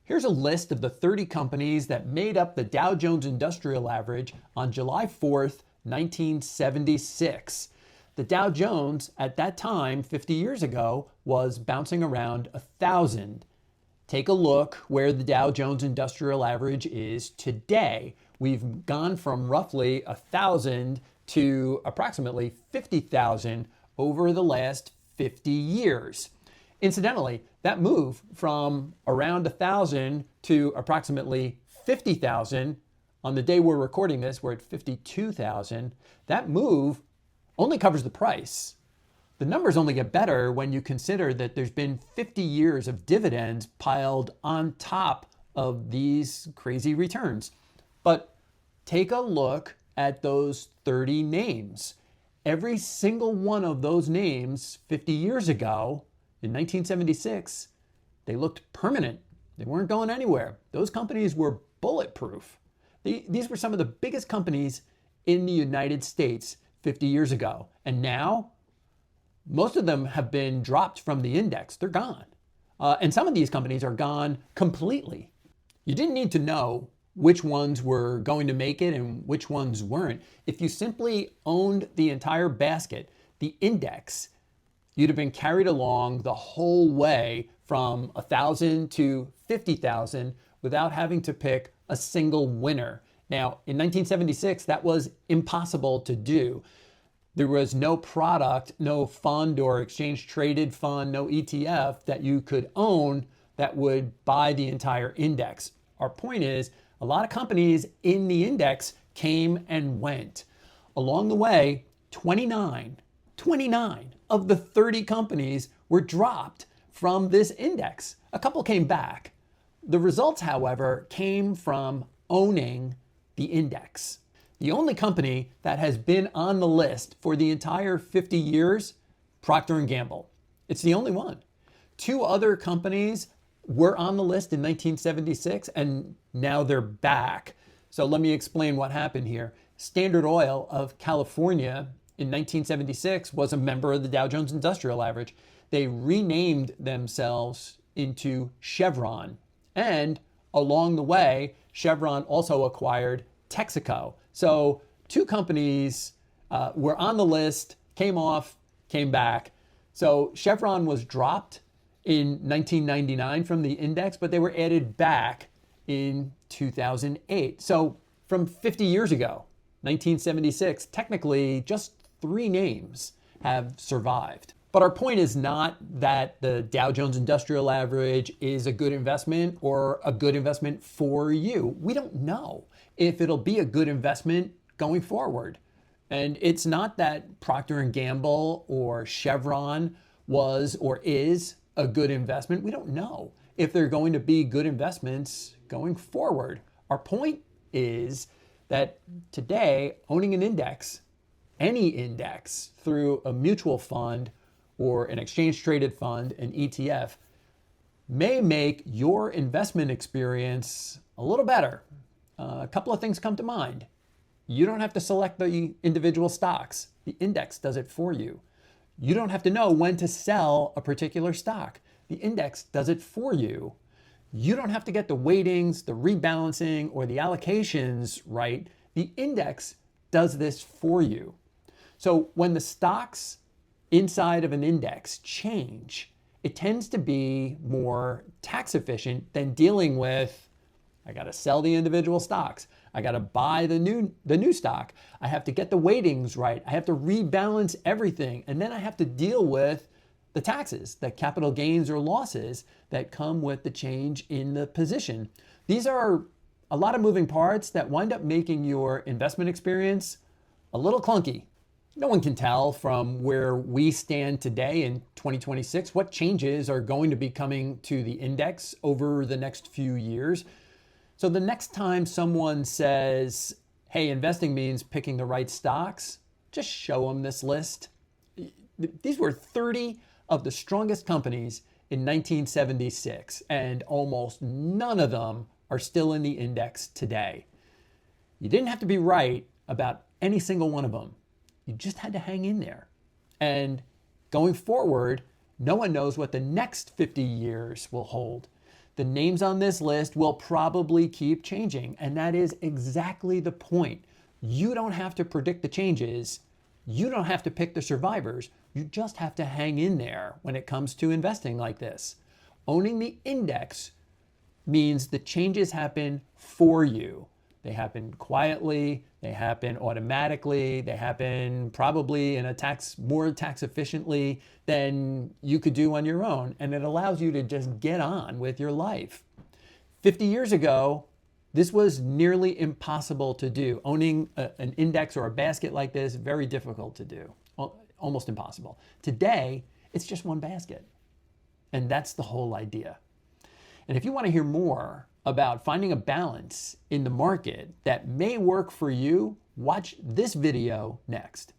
Here's a list of the 30 companies that made up the Dow Jones Industrial Average on July 4th, 1976. The Dow Jones at that time, 50 years ago, was bouncing around 1,000. Take a look where the Dow Jones Industrial Average is today. We've gone from roughly 1,000 to approximately 50,000 over the last 50 years. Incidentally, that move from around 1,000 to approximately 50,000, on the day we're recording this, we're at 52,000, that move only covers the price. The numbers only get better when you consider that there's been 50 years of dividends piled on top of these crazy returns. But take a look at those 30 names. Every single one of those names 50 years ago, in 1976, they looked permanent. They weren't going anywhere. Those companies were bulletproof. These were some of the biggest companies in the United States 50 years ago. And now, most of them have been dropped from the index. They're gone. And some of these companies are gone completely. You didn't need to know which ones were going to make it and which ones weren't. If you simply owned the entire basket, the index, you'd have been carried along the whole way from 1,000 to 50,000 without having to pick a single winner. Now, in 1976, that was impossible to do. There was no product, no fund or exchange traded fund, no ETF that you could own that would buy the entire index. Our point is, a lot of companies in the index came and went. Along the way, 29 of the 30 companies were dropped from this index. A couple came back. The results, however, came from owning the index. The only company that has been on the list for the entire 50 years, Procter & Gamble. It's the only one. Two other companies were on the list in 1976 and now they're back. So let me explain what happened here. Standard Oil of California in 1976 was a member of the Dow Jones Industrial Average. They renamed themselves into Chevron. And along the way, Chevron also acquired Texaco. So two companies were on the list, came off, came back. So Chevron was dropped in 1999 from the index, but they were added back in 2008. So from 50 years ago, 1976, technically just 3 names have survived. But our point is not that the Dow Jones Industrial Average is a good investment or a good investment for you. We don't know if it'll be a good investment going forward. And it's not that Procter & Gamble or Chevron was or is a good investment. We don't know if they're going to be good investments going forward. Our point is that today, owning an index, any index, through a mutual fund or an exchange traded fund, an ETF, may make your investment experience a little better. A couple of things come to mind. You don't have to select the individual stocks. The index does it for you. You don't have to know when to sell a particular stock. The index does it for you. You don't have to get the weightings, the rebalancing, or the allocations right. The index does this for you. So when the stocks inside of an index change, it tends to be more tax efficient than dealing with, I got to sell the individual stocks. I got to buy the new stock. I have to get the weightings right. I have to rebalance everything. And then I have to deal with the taxes, the capital gains or losses that come with the change in the position. These are a lot of moving parts that wind up making your investment experience a little clunky. No one can tell from where we stand today in 2026 what changes are going to be coming to the index over the next few years. So the next time someone says, hey, investing means picking the right stocks, just show them this list. These were 30 of the strongest companies in 1976, and almost none of them are still in the index today. You didn't have to be right about any single one of them. You just had to hang in there. And going forward, no one knows what the next 50 years will hold. The names on this list will probably keep changing, and that is exactly the point. You don't have to predict the changes. You don't have to pick the survivors. You just have to hang in there when it comes to investing like this. Owning the index means the changes happen for you. They happen quietly, they happen automatically, they happen probably in a more tax efficiently than you could do on your own, and it allows you to just get on with your life. 50 years ago, this was nearly impossible to do. Owning an index or a basket like this, very difficult to do, almost impossible. Today, it's just one basket, and that's the whole idea. And if you want to hear more about finding a balance in the market that may work for you, watch this video next.